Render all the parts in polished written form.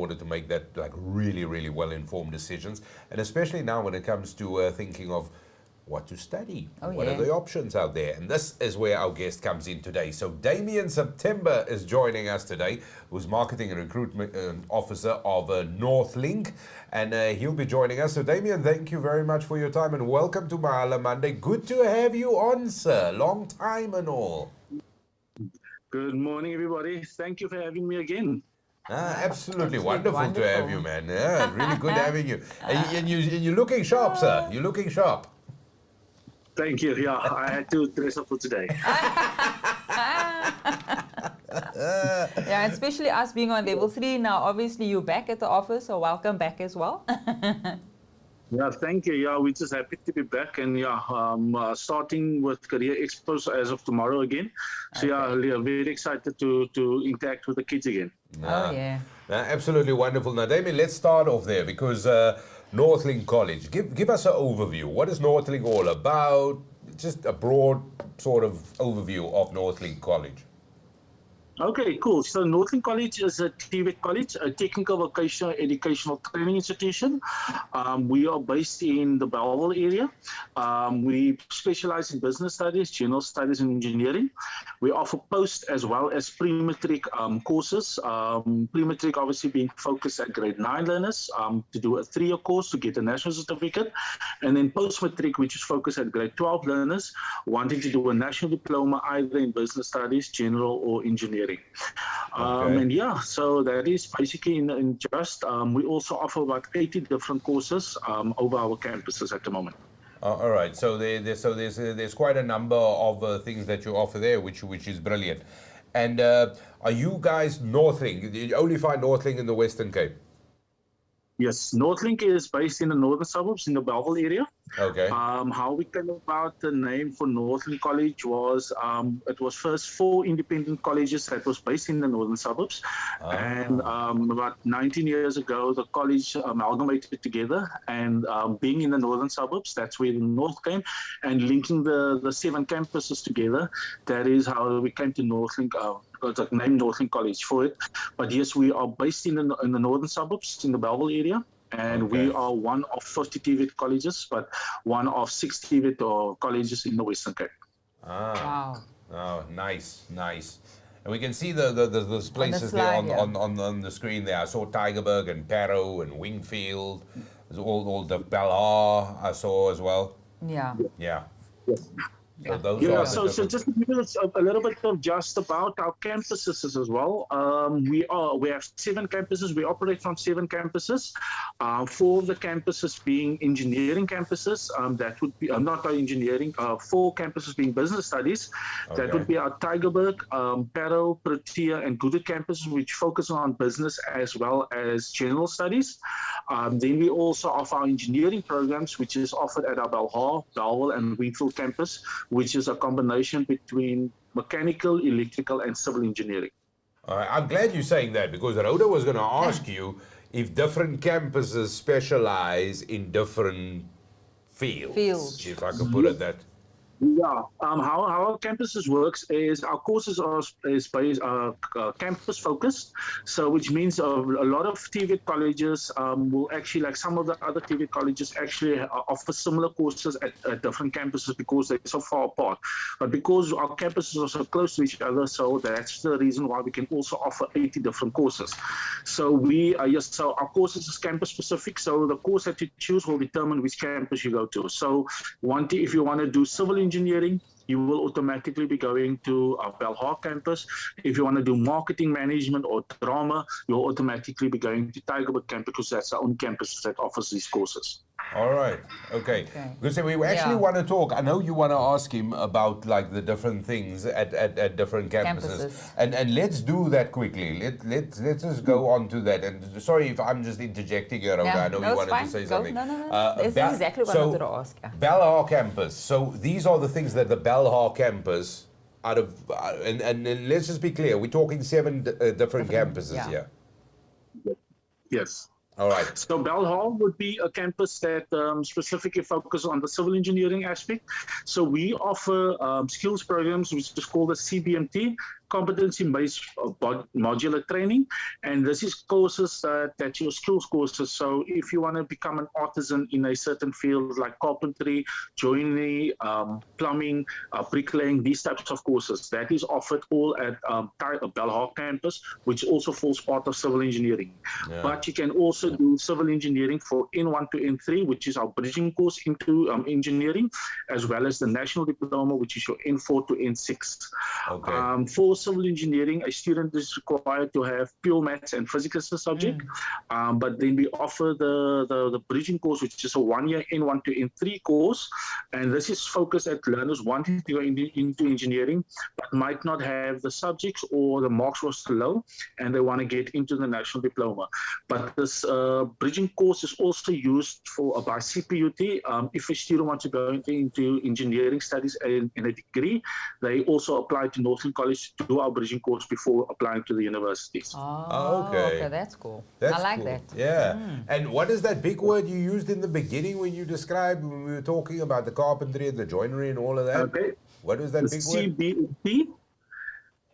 order to make that like really, really well-informed decisions. And especially now when it comes to thinking of what to study, what are the options out there. And this is where our guest comes in today. So Damien September is joining us today, who's Marketing and Recruitment Officer of Northlink, and he'll be joining us. So Damien, thank you very much for your time and welcome to Mahala Monday. Good to have you on, sir. Long time and all. Good morning, everybody. Thank you for having me again. Absolutely wonderful to have you, man. Yeah, really good having you. And you're looking sharp, sir. You're looking sharp. Thank you. Yeah, I had to dress up for today. Yeah, especially us being on level 3 now. Obviously, you're back at the office, so welcome back as well. Yeah, thank you. Yeah, we're just happy to be back, and starting with Career Expos as of tomorrow again. So we are very excited to interact with the kids again. Absolutely wonderful. Now, Damien, let's start off there because Northlink College. Give us an overview. What is Northlink all about? Just a broad sort of overview of Northlink College. Okay, cool. So Northlink College is a TVET college, a technical vocational educational training institution. We are based in the Belle Hall area. We specialize in business studies, general studies, and engineering. We offer post as well as pre-matric courses. Pre-matric obviously being focused at grade 9 learners to do a 3-year course to get a national certificate. And then post-matric, which is focused at grade 12 learners wanting to do a national diploma either in business studies, general, or engineering. And so that is basically in just, we also offer about 80 different courses over our campuses at the moment. All right, so there's quite a number of things that you offer there, which is brilliant. And are you guys Northlink? You only find Northlink in the Western Cape? Yes, Northlink is based in the northern suburbs in the Belle Hall area. Okay. How we came about the name for Northlink College was it was first 4 independent colleges that was based in the northern suburbs. And about 19 years ago, the college amalgamated together. And being in the northern suburbs, that's where the North came. And linking the 7 campuses together, that is how we came to Northlink. The name Northlink College for it. But yes, we are based in the northern suburbs in the Belle Hall area. And we are one of 50 TVET colleges, but one of 6 TVET colleges in the Western Cape. Wow. Oh, nice. And we can see those places there on the screen there. I saw Tygerberg and Parow and Wingfield. There's all the Belle Hall I saw as well. Yeah. Yeah. Yes. So just to give you a little bit of just about our campuses as well. We have 7 campuses. We operate from 7 campuses. 4 of the campuses being engineering campuses. That would be not our engineering. 4 campuses being business studies. Okay. That would be our Tygerberg, Parow, Protea, and Goodwood campuses, which focus on business as well as general studies. Then we also offer our engineering programs, which is offered at our Belle Hall, and Wingfield campus, which is a combination between mechanical, electrical, and civil engineering. I'm glad you're saying that because Rhoda was going to ask you if different campuses specialize in different fields. If I could put it that. Yeah, how our campuses works is our courses are campus focused, so which means a lot of TVET colleges will actually, like some of the other TVET colleges actually offer similar courses at different campuses because they're so far apart. But because our campuses are so close to each other, so that's the reason why we can also offer 80 different courses. So so our courses is campus specific. So the course that you choose will determine which campus you go to. So if you want to do civil engineering, you will automatically be going to our Belle Hall campus. If you want to do marketing management or drama, you'll automatically be going to Tygerberg campus because that's our own campus that offers these courses. All right. Okay. Because we actually want to talk. I know you want to ask him about like the different things at different campuses. And let's do that quickly. Let's just go on to that. And sorry if I'm just interjecting here, Rhoda. I know you wanted to say something. No. That's exactly what I wanted to ask. Belle Hall campus. So these are the things that the Belle Hall campus and let's just be clear. We're talking 7 different campuses here. Yes. All right. So Belle Hall would be a campus that specifically focuses on the civil engineering aspect. So we offer skills programs, which is called the CBMT. competency-based modular training, and this is courses that your skills courses. So if you want to become an artisan in a certain field like carpentry, joinery, plumbing, bricklaying, these types of courses, that is offered all at Belle Hall campus, which also falls part of civil engineering. Yeah. But you can also do civil engineering for N1 to N3, which is our bridging course into engineering, as well as the national diploma, which is your N4 to N6. Okay. For civil engineering, a student is required to have pure maths and physics as a subject, but then we offer the bridging course, which is a 1-year N1 to N3 course, and this is focused at learners wanting to go into engineering, but might not have the subjects or the marks was too low, and they want to get into the national diploma. But this bridging course is also used by CPUT. If a student wants to go into engineering studies in a degree, they also apply to Northlink College to do our bridging course before applying to the universities. Oh, okay, that's cool. I like that. Yeah. And what is that big word you used in the beginning when you described, when we were talking about the carpentry and the joinery and all of that? Okay. What was that big word? CBT.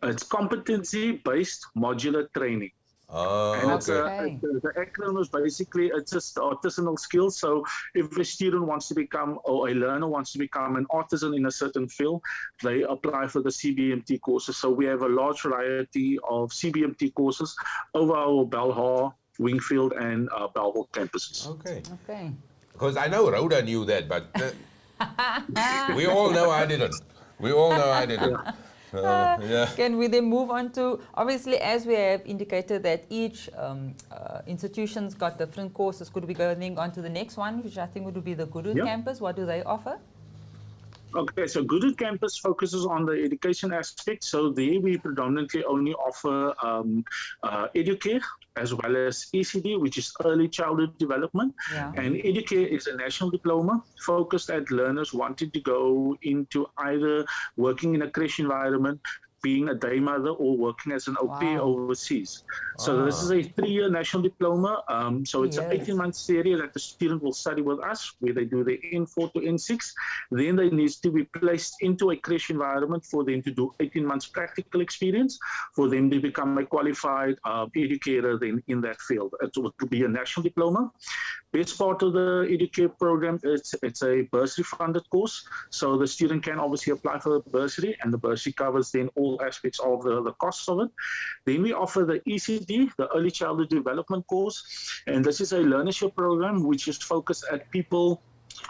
It's competency-based modular training. Oh, and okay. The acronym is basically, it's just artisanal skills. So if a student wants to become, or a learner wants to become an artisan in a certain field, they apply for the CBMT courses. So we have a large variety of CBMT courses over our Belle Hall, Wingfield, and Beltway campuses. Okay. Okay. Because I know Rhoda knew that, but we all know I didn't. We all know I didn't. Yeah. Can we then move on to, obviously, as we have indicated that each institution's got different courses, could we go on to the next one, which I think would be the Guru campus? What do they offer? Okay, so Guru campus focuses on the education aspect. So there we predominantly only offer Educare as well as ECD, which is early childhood development. Yeah. And Educare is a national diploma focused at learners wanting to go into either working in a creche environment, being a day mother, or working as an au pair overseas. So this is a 3-year national diploma. So it's an 18-month series that the student will study with us, where they do the N4 to N6. Then they need to be placed into a creche environment for them to do 18 months practical experience, for them to become a qualified educator then in that field. It will be a national diploma. Best part of the Educare program, it's a bursary funded course. So the student can obviously apply for the bursary, and the bursary covers then all aspects of the costs of it. Then we offer the ECD, the Early Childhood Development course, and this is a learnership program which is focused at people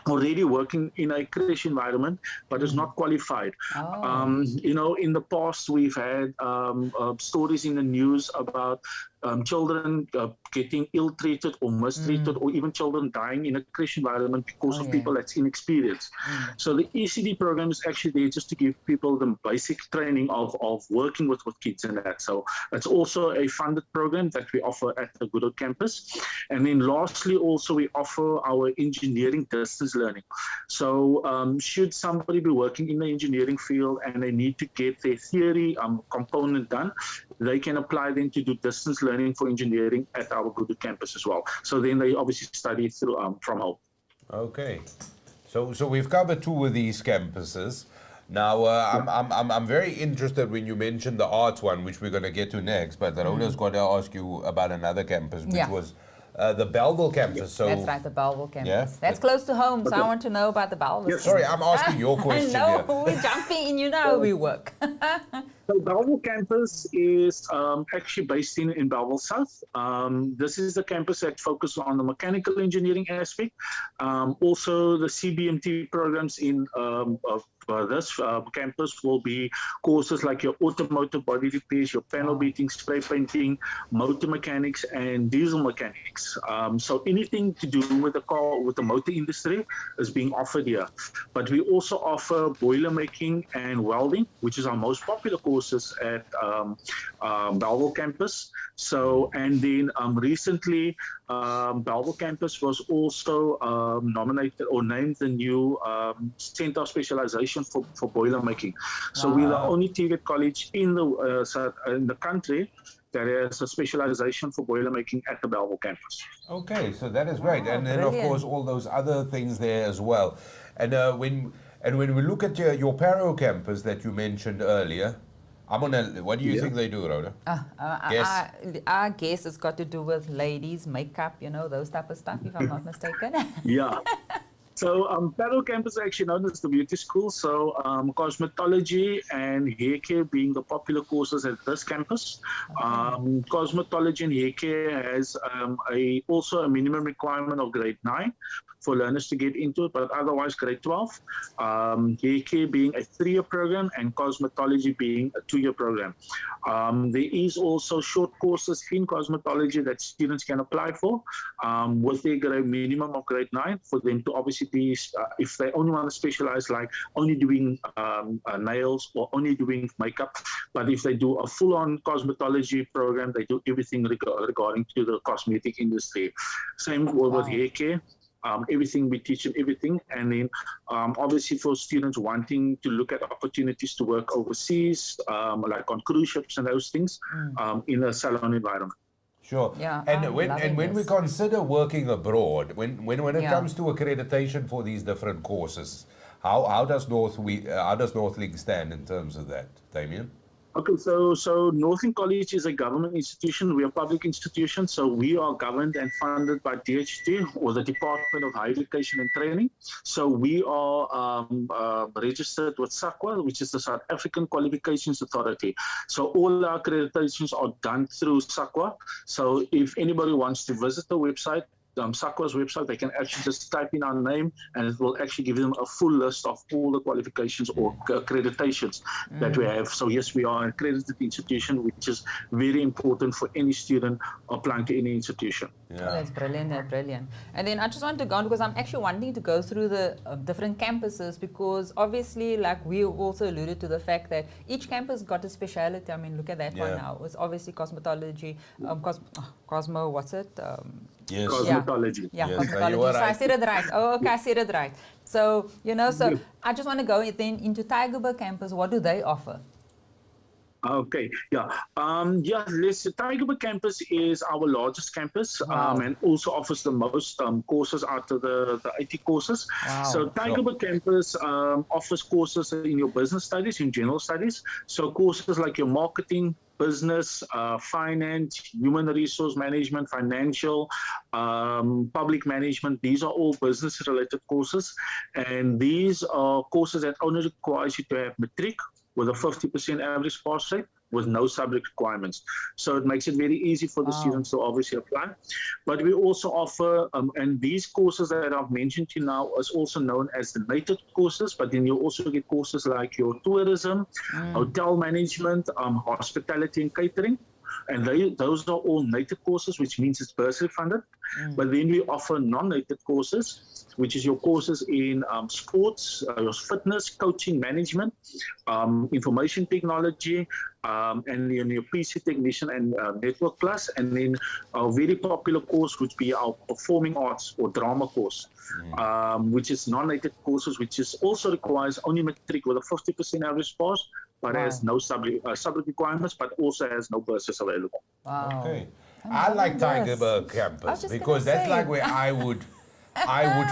already working in a creche environment, but is not qualified. You know, in the past, we've had stories in the news about children getting ill-treated or mistreated, or even children dying in a creche environment because of people that's inexperienced. So the ECD program is actually there just to give people the basic training of working with kids and that. So it's also a funded program that we offer at the Good campus. And then lastly, also we offer our engineering distance learning. So should somebody be working in the engineering field and they need to get their theory component done, they can apply then to do distance learning for engineering at our Good campus as well. So then they obviously study through from home. Okay, so we've covered 2 of these campuses. Now I'm very interested when you mentioned the arts one, which we're going to get to next. But Rhoda's got to ask you about another campus, which was the Bellville campus. So that's right, the Bellville campus. That's close to home, so I want to know about the Bellville. Yes. Sorry, I'm asking your question. I know, we're jumping in, you know how we work. The Bellville campus is actually based in Bellville South. This is the campus that focuses on the mechanical engineering aspect. Also, the CBMT programs in this campus will be courses like your automotive body repairs, your panel beating, spray painting, motor mechanics, and diesel mechanics. So anything to do with the car, with the motor industry is being offered here. But we also offer boiler making and welding, which is our most popular courses at Bellville campus. So, and then recently, Bellville campus was also nominated or named the new Center of Specialization for boiler making. So we're the only TVET college in the country that has a specialization for boiler making at the Bellville campus. Okay, so that is great. And then, of course, all those other things there as well. And when we look at your Paro campus that you mentioned earlier, What do you think they do, Rhoda? Guess. I guess it's got to do with ladies, makeup, those type of stuff, if I'm not mistaken. Yeah. So Belle Hall Campus is actually known as the beauty school. So cosmetology and hair care being the popular courses at this campus. Cosmetology and hair care has also a minimum requirement of grade 9 for learners to get into it, but otherwise grade 12. Hair care being a 3-year program and cosmetology being a 2-year program. There is also short courses in cosmetology that students can apply for with their grade minimum of grade 9 for them to obviously be, if they only want to specialize, like only doing nails or only doing makeup. But if they do a full-on cosmetology program, they do everything regarding to the cosmetic industry. Same with hair care. Everything we teach them, everything. And then obviously for students wanting to look at opportunities to work overseas, like on cruise ships and those things, in a salon environment. Sure. Yeah, and when we consider working abroad, when it comes to accreditation for these different courses, how does Northlink stand in terms of that, Damien? Okay, so Northlink College is a government institution. We are a public institution, so we are governed and funded by DHT, or the Department of Higher Education and Training. So we are registered with SAQA, which is the South African Qualifications Authority. So all our accreditations are done through SAQA. So if anybody wants to visit the website, SAQA's website, they can actually just type in our name and it will actually give them a full list of all the qualifications or accreditations that we have. So yes, we are an accredited institution, which is very important for any student applying to any institution. Yeah. Oh, that's brilliant, And then I just want to go on because I'm actually wanting to go through the different campuses, because obviously, like we also alluded to the fact that each campus got a speciality. I mean, look at that one now. It's obviously cosmetology, Cosmo, what's it? Yes. Cosmetology. Yeah, yes. Cosmetology. So I said it right. Oh, okay, I said it right. So, so I just want to go then into Tygerberg campus. What do they offer? Okay, Tygerberg campus is our largest campus and also offers the most courses out of the 80 courses. Wow. So Tygerberg campus offers courses in your business studies, in general studies. So courses like your marketing, business, finance, human resource management, financial, public management. These are all business-related courses. And these are courses that only requires you to have matric with a 50% average pass rate with no subject requirements. So it makes it very easy for the students to obviously apply. But we also offer, and these courses that I've mentioned to you now is also known as the native courses, but then you also get courses like your tourism, hotel management, hospitality and catering. And those are all native courses, which means it's bursary funded. But then we offer non-native courses, which is your courses in sports, your fitness, coaching, management, information technology, and your PC technician and network plus, and then a very popular course would be our performing arts or drama course, which is non-native courses, which is also requires only matric with a 50% average pass, but has no subject requirements, but also has no bursaries available. Wow. Okay. I like Tygerberg campus because that's like where I would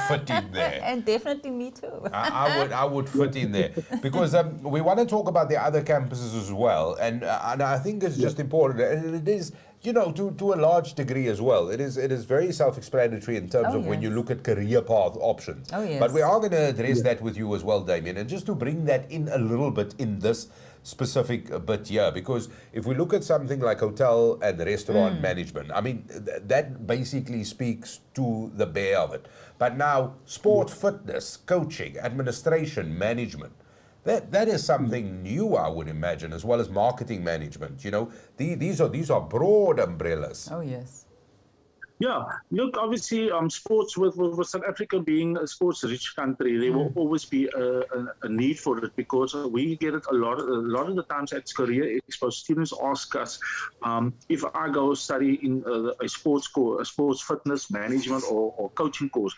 fit in there. And definitely me too. I would fit in there because we want to talk about the other campuses as well, and I think it's just important, and it is, to a large degree as well. It is very self-explanatory in terms of when you look at career path options. Oh, yes. But we are going to address that with you as well, Damien, and just to bring that in a little bit in this specific bit here, because if we look at something like hotel and restaurant management, I mean, that basically speaks to the bare of it. But now, sport, fitness, coaching, administration, management, that is something new, I would imagine, as well as marketing management. These are broad umbrellas. Oh, yes. Yeah, look, obviously, sports with South Africa being a sports-rich country, there will always be a need for it, because we get it a lot of the times at Career Expo. Students ask us if I go study in a sports course, a sports fitness management or coaching course,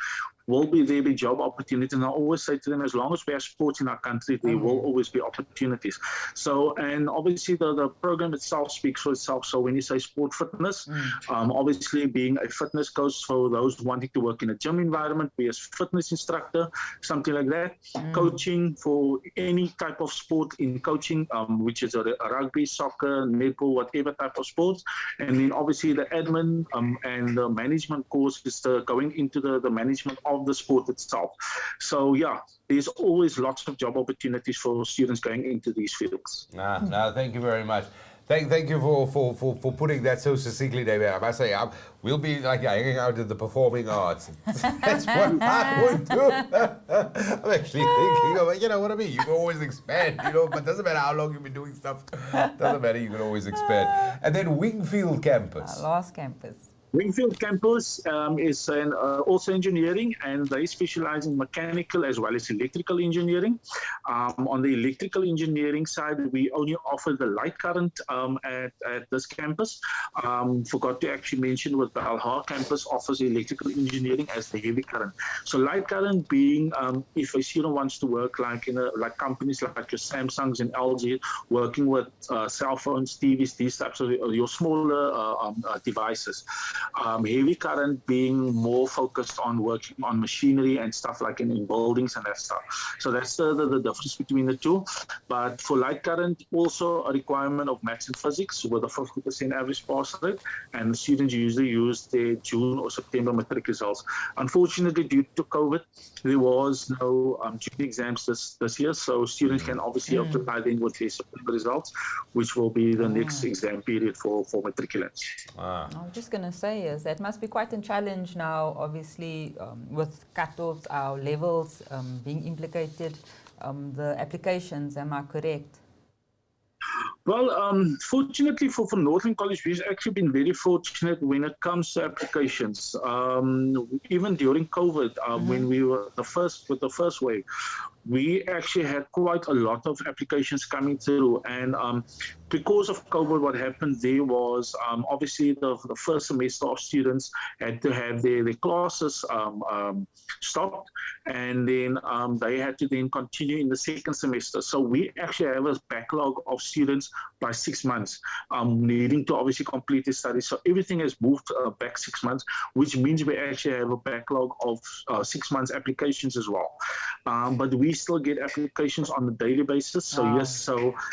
will be there be job opportunities. And I always say to them, as long as we have sports in our country, there will always be opportunities. So, and obviously the program itself speaks for itself. So when you say sport fitness, obviously being a fitness coach for those wanting to work in a gym environment, be a fitness instructor, something like that. Coaching for any type of sport in coaching, which is a rugby, soccer, netball, whatever type of sports. And then obviously the admin and the management course is going into the management of the sport itself. So yeah, there's always lots of job opportunities for students going into these fields. No, thank you very much. Thank you for putting that so succinctly, David. I must say, we'll be like hanging out in the performing arts. That's what I would do. I'm actually thinking of, you know what I mean? You can always expand, you know, but doesn't matter how long you've been doing stuff. Doesn't matter, you can always expand. And then Wingfield Campus. Last campus. Wingfield Campus is also engineering, and they specialize in mechanical as well as electrical engineering. On the electrical engineering side, we only offer the light current at this campus. Forgot to actually mention with Belle Hall campus offers electrical engineering as the heavy current. So light current being if a student wants to work like in like companies like your Samsungs and LG, working with cell phones, TVs, these types of your smaller devices. Heavy current being more focused on working on machinery and stuff like in buildings and that stuff. So that's the difference between the two. But for light current, also a requirement of maths and physics with a 50% average pass rate, and the students usually use their June or September matric results. Unfortunately, due to COVID, there was no June exams this year, so students can obviously apply then with their September results, which will be the next exam period for matriculants. I was just going to say is that must be quite a challenge now, obviously, with cutoffs, our levels being implicated, the applications, am I correct? Well, fortunately for Northlink College, we've actually been very fortunate when it comes to applications. Even during COVID, when we were with the first wave, we actually had quite a lot of applications coming through. And because of COVID, what happened there was obviously the first semester of students had to have their classes stopped, and then they had to then continue in the second semester. So we actually have a backlog of students by 6 months needing to obviously complete their studies. So everything has moved back 6 months, which means we actually have a backlog of 6 months applications as well. But we still get applications on a daily basis. So yes,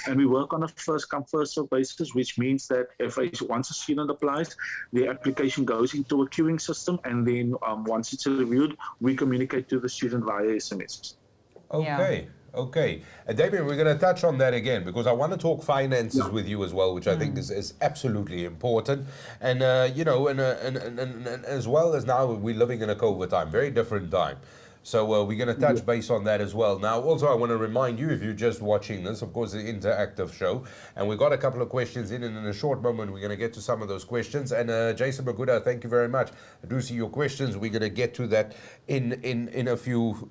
and we work on a first come first served basis, which means that if once a student applies, the application goes into a queuing system, and then once it's reviewed, we communicate to the student via SMS. Okay. Okay. Damien, we're going to touch on that again because I want to talk finances with you as well, which I think is absolutely important. And, you know, and as well as now we're living in a COVID time, very different time. So we're going to touch base on that as well. Now, also, I want to remind you, if you're just watching this, of course, it's an interactive show. And we've got a couple of questions in, and in a short moment, we're going to get to some of those questions. And Jason Maguda, thank you very much. I do see your questions. We're going to get to that in a few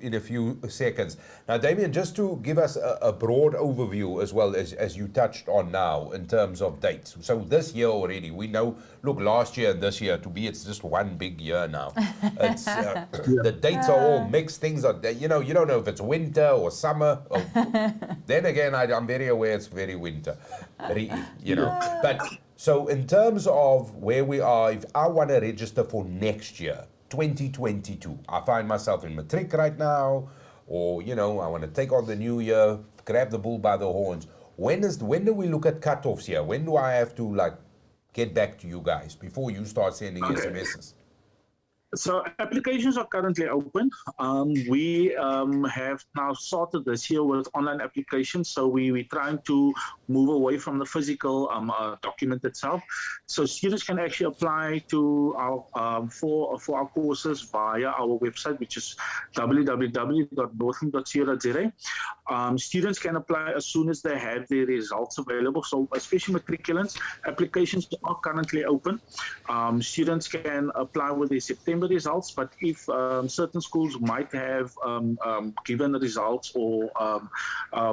seconds. Now, Damien, just to give us a broad overview as well as you touched on now in terms of dates. So this year already, we know, look, last year and this year, it's just one big year now. It's, the dates are all mixed. Things are, you know, you don't know if it's winter or summer. Then again, I'm very aware it's very winter, you know. But so in terms of where we are, if I want to register for next year, 2022, I find myself in matric right now, or, you know, I want to take on the new year, grab the bull by the horns. When do we look at cutoffs here? When do I have to, like, get back to you guys before you start sending SMSs? So applications are currently open. We have now started this year with online applications. So we're trying to move away from the physical document itself. So students can actually apply to our for our courses via our website, which is www.northlink.co.za. Students can apply as soon as they have their results available. So especially matriculants, applications are currently open. Students can apply with their September September results, but if certain schools might have given the results or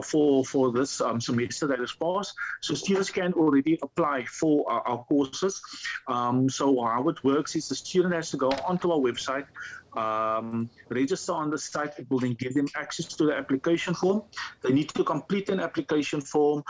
for this semester that is passed, so students can already apply for our courses. So how it works is the student has to go onto our website, register on the site. It will then give them access to the application form. They need to complete an application form,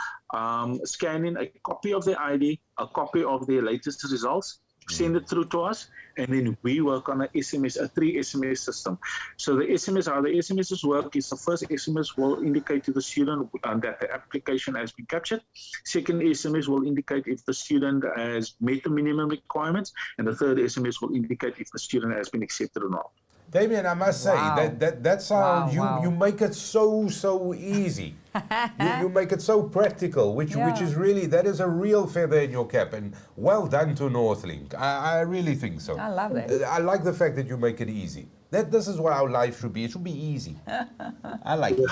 scan in a copy of their ID, a copy of their latest results, send it through to us, and then we work on a 3 SMS system. So the SMS, how the SMSs work is the first SMS will indicate to the student that the application has been captured. Second SMS will indicate if the student has met the minimum requirements, and the third SMS will indicate if the student has been accepted or not. Damien, I must say that sounds you make it so easy. you make it so practical, which is really, that is a real feather in your cap, and well done to Northlink. I really think so. I love it. I like the fact that you make it easy. This is what our life should be. It should be easy. I like it.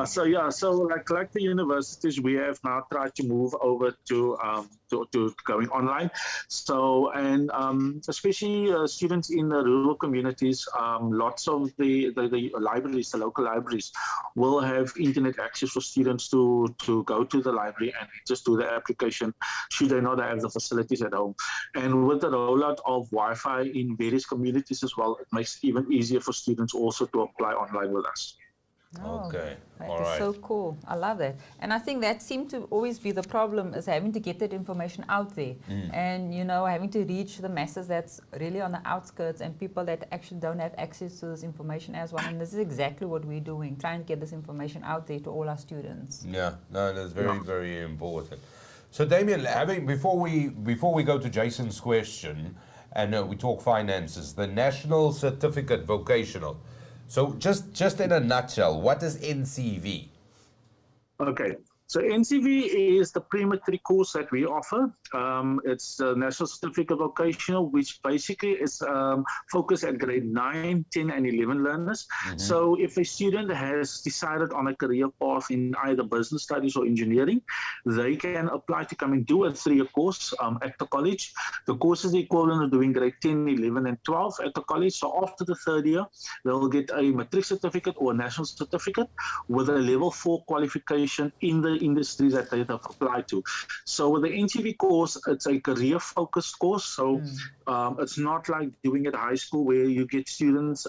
So like the universities, we have now tried to move over to going online. So, and especially students in the rural communities, lots of the libraries, the local libraries, will have internet access for students to go to the library and just do the application, should they not have the facilities at home. And with the rollout of Wi-Fi in various communities as well, it makes it even easier for students also to apply online with us. Okay, all That right. is so cool. I love that. And I think that seemed to always be the problem, is having to get that information out there. And, you know, having to reach the masses that's really on the outskirts and people that actually don't have access to this information as well. And this is exactly what we're doing, trying to get this information out there to all our students. Yeah, no, that's very important. So Damien, before we go to Jason's question, and we talk finances, the National Certificate Vocational. So just in a nutshell, what is NCV? Okay, so NCV is the pre-matric course that we offer. It's the National Certificate Vocational, which basically is focused at grade 9, 10, and 11 learners. So if a student has decided on a career path in either business studies or engineering, they can apply to come and do a 3-year course at the college. The course is the equivalent of doing grade 10, 11, and 12 at the college. So after the 3rd year, they'll get a matric certificate or a national certificate with a level 4 qualification in the industry that they have applied to. So with the NCV course, it's a career-focused course. So it's not like doing at high school where you get students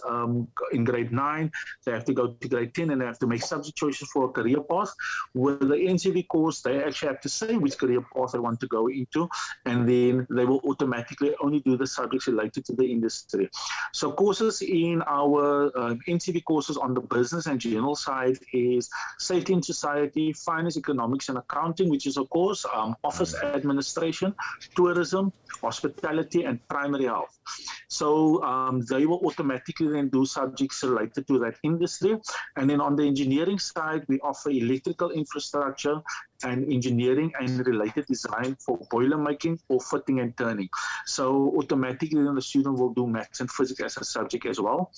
in grade 9, they have to go to grade 10 and they have to make subject choices for a career path. With the NCV course, they actually have to say which career path they want to go into, and then they will automatically only do the subjects related to the industry. So courses in our NCV courses on the business and general side is Safety and Society, Finance, Economics and Accounting, which is of course Office Administration, Tourism, Hospitality and Primary Health. So they will automatically then do subjects related to that industry. And then on the engineering side, we offer electrical infrastructure and engineering and related design for boiler making or fitting and turning. So automatically then the student will do maths and physics as a subject as well,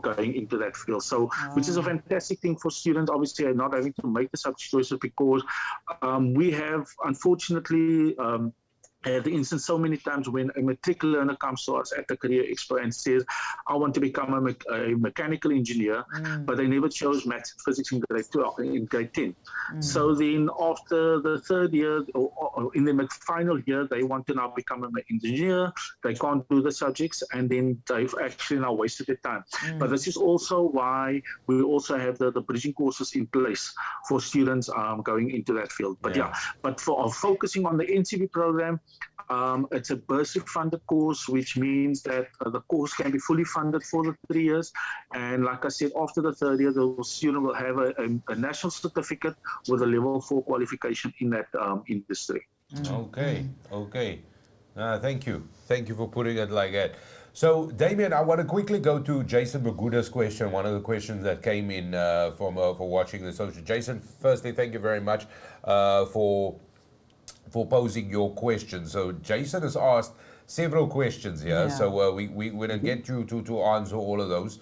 going into that field. So which is a fantastic thing for students, obviously not having to make the subject choices, because we have unfortunately the instance so many times when a matric learner comes to us at the Career Expo and says, I want to become a mechanical engineer, but they never chose maths and physics in grade 12, in grade 10. So then after the 3rd year or in the final year, they want to now become an engineer, they can't do the subjects, and then they've actually now wasted their time. But this is also why we also have the bridging courses in place for students going into that field. But but for focusing on the NCV program, it's a bursary funded course, which means that the course can be fully funded for the 3 years. And like I said, after the 3rd year, the student will have a national certificate with a level 4 qualification in that industry. Okay. Thank you for putting it like that. So Damien, I want to quickly go to Jason Maguda's question, one of the questions that came in for watching the social. Jason, firstly, thank you very much for posing your question. So Jason has asked several questions here, so we will get you to answer all of those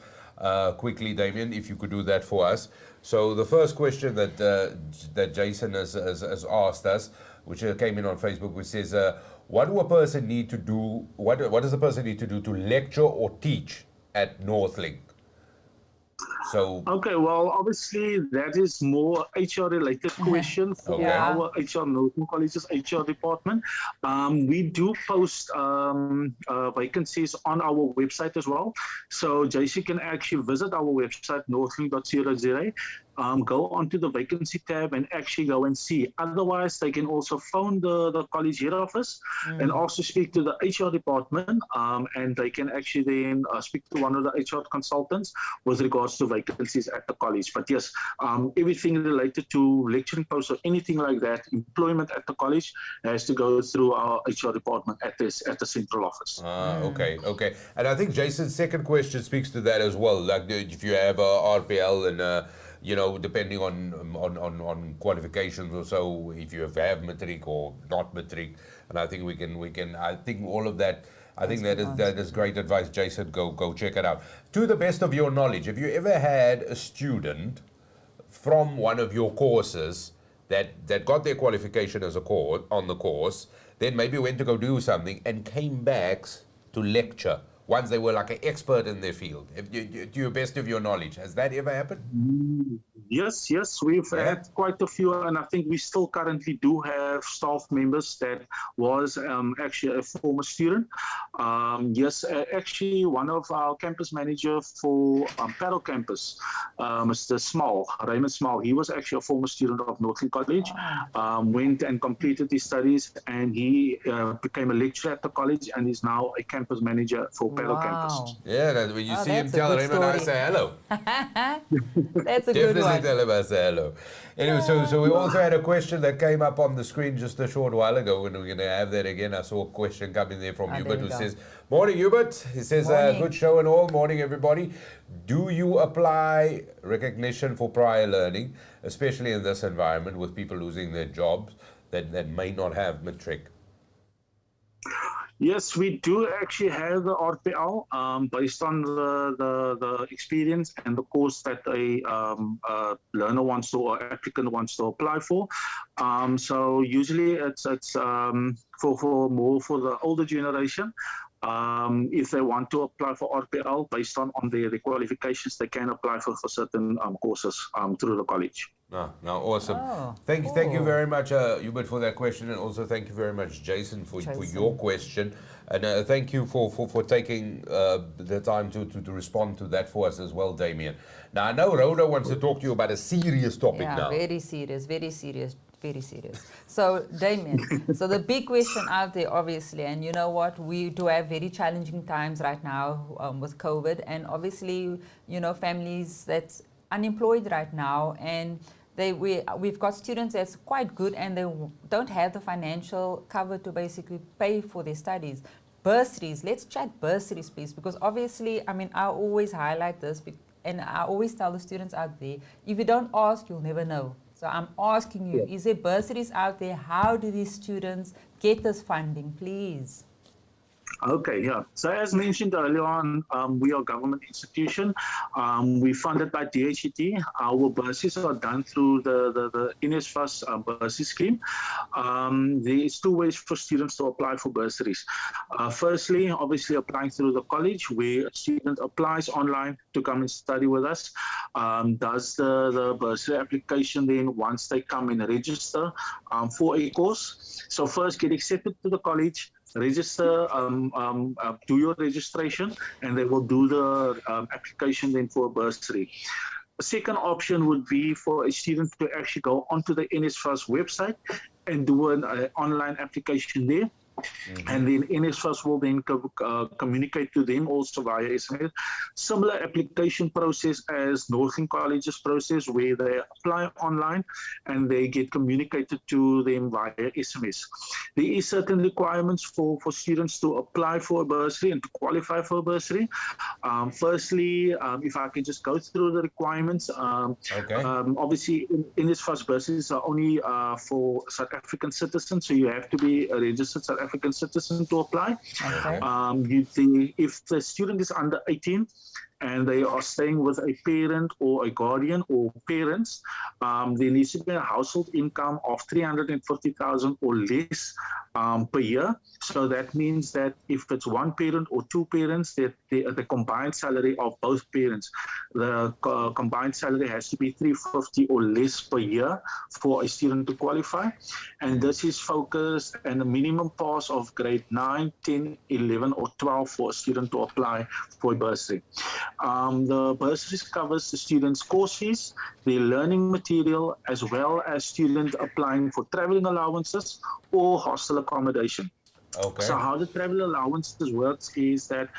quickly, Damien, if you could do that for us. So the first question that Jason has asked us, which came in on Facebook, which says, what do a person need to do? What does a person need to do to lecture or teach at Northlink? So Okay, well, obviously that is more HR related question for Okay. our HR Northlink College's HR department. We do post vacancies on our website as well. So JC can actually visit our website, northlink.co.za. Go onto the vacancy tab and actually go and see. Otherwise, they can also phone the college head office and also speak to the HR department, and they can actually then speak to one of the HR consultants with regards to vacancies at the college. But yes, everything related to lecturing posts or anything like that, employment at the college has to go through our HR department at the central office. okay. And I think Jason's second question speaks to that as well. Like if you have a RPL and depending on qualifications or so, if you have matric or not matric, and I think we can. I think all of that. I think that is great advice, Jason. Go check it out. To the best of your knowledge, have you ever had a student from one of your courses that got their qualification as on the course, then maybe went to go do something and came back to lecture once they were like an expert in their field? To your best of your knowledge, has that ever happened? Yes, we've had quite a few, and I think we still currently do have staff members that was actually a former student. Actually, one of our campus manager for Belle Campus, Mr. Raymond Small, he was actually a former student of Northlink College, went and completed his studies, and he became a lecturer at the college and is now a campus manager for Belle Campus. Yeah, when you see him, tell Raymond I say hello. That's a good one. Tell him I say hello. Anyway, so we also had a question that came up on the screen just a short while ago, and we're going to have that again. I saw a question coming there from Hubert who says, "Morning, Hubert." He says, "Good show and all. Morning, everybody. Do you apply recognition for prior learning, especially in this environment with people losing their jobs that may not have matric?" Yes, we do actually have the RPL based on the experience and the course that a learner wants to or applicant wants to apply for. So usually it's for more for the older generation. If they want to apply for RPL based on their qualifications, they can apply for certain courses through the college. No, awesome. Thank you very much, Hubert, for that question, and also thank you very much, Jason, for your question, and thank you for taking the time to respond to that for us as well, Damien. Now, I know Rhoda wants to talk to you about a serious topic now. Very serious. So, Damien, so the big question out there, obviously, and you know what, we do have very challenging times right now with COVID, and obviously, families that's unemployed right now, and we've got students that's quite good and they don't have the financial cover to basically pay for their studies. Bursaries, let's chat bursaries, please, because obviously, I always highlight this, and I always tell the students out there, if you don't ask, you'll never know. So I'm asking you, is there bursaries out there? How do these students get this funding, please? Okay, yeah. So as mentioned earlier on, we are a government institution. We're funded by DHET. Our bursaries are done through the NSFAS bursary scheme. There is two ways for students to apply for bursaries. Firstly, obviously applying through the college, where a student applies online to come and study with us, does the bursary application then once they come and register for a course. So first get accepted to the college, register, do your registration, and they will do the application then for a bursary. The second option would be for a student to actually go onto the NSFAS website and do an online application there. And then NSFAS will then communicate to them also via SMS. Similar application process as Northlink College's process, where they apply online and they get communicated to them via SMS. There is certain requirements for students to apply for a bursary and to qualify for a bursary. Firstly, if I can just go through the requirements. Obviously, NSFAS bursaries are only for South African citizens, so you have to be a registered South African citizen to apply. If the student is under 18 and they are staying with a parent or a guardian or parents, there needs to be a household income of 350,000 or less per year. So that means that if it's one parent or two parents, that the combined salary of both parents, the combined salary has to be 350 or less per year for a student to qualify. And this is focused and the minimum pass of grade 9, 10, 11 or 12 for a student to apply for a bursary. The bursaries covers the students' course fees, their learning material, as well as students applying for traveling allowances or hostel accommodation. Okay. So how the travel allowances works is that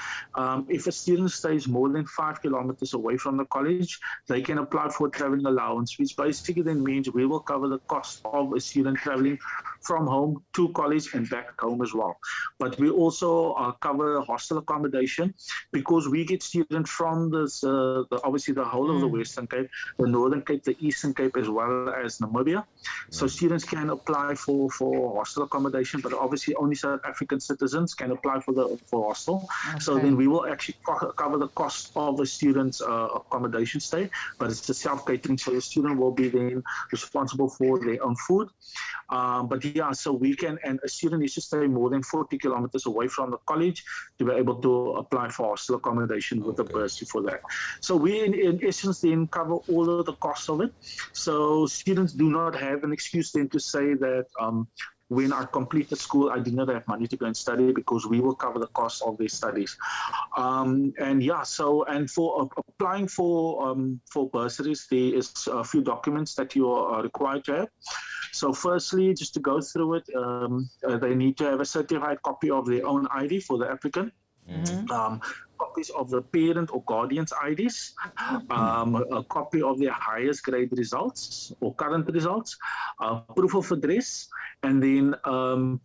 if a student stays more than 5 kilometers away from the college, they can apply for a traveling allowance, which basically then means we will cover the cost of a student traveling from home to college and back home as well. But we also cover hostel accommodation because we get students from this, obviously the whole of the Western Cape, the Northern Cape, the Eastern Cape, as well as Namibia. So students can apply for hostel accommodation, but obviously only South African citizens can apply for hostel. Okay. So then we will actually cover the cost of a student's accommodation stay, but it's the self-catering, so the student will be then responsible for their own food. But yeah, so we can, and a student needs to stay more than 40 kilometers away from the college to be able to apply for hostel accommodation with the bursary for that. So we, in essence, then cover all of the costs of it. So students do not have an excuse then to say that when I completed school, I did not have money to go and study, because we will cover the cost of their studies. And yeah, so, and for applying for bursaries, there is a few documents that you are required to have. So firstly, just to go through it, they need to have a certified copy of their own ID for the applicant. Copies of the parent or guardian's IDs, a copy of their highest grade results or current results, proof of address, and then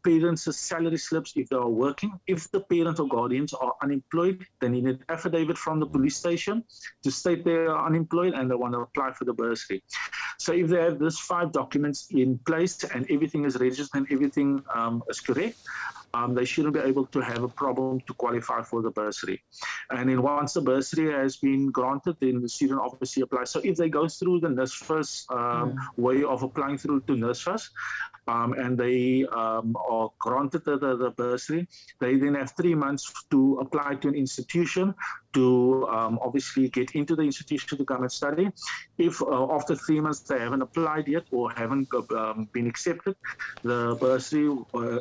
parents' salary slips if they are working. If the parents or guardians are unemployed, they need an affidavit from the police station to state they are unemployed and they want to apply for the bursary. So if they have these 5 documents in place and everything is registered and everything is correct, they shouldn't be able to have a problem to qualify for the bursary. And then once the bursary has been granted, then the student obviously applies. So if they go through the NSFAS way of applying through to NSFAS, and they are granted the bursary, they then have 3 months to apply to an institution to obviously get into the institution to come and study. If after 3 months they haven't applied yet or haven't been accepted, the bursary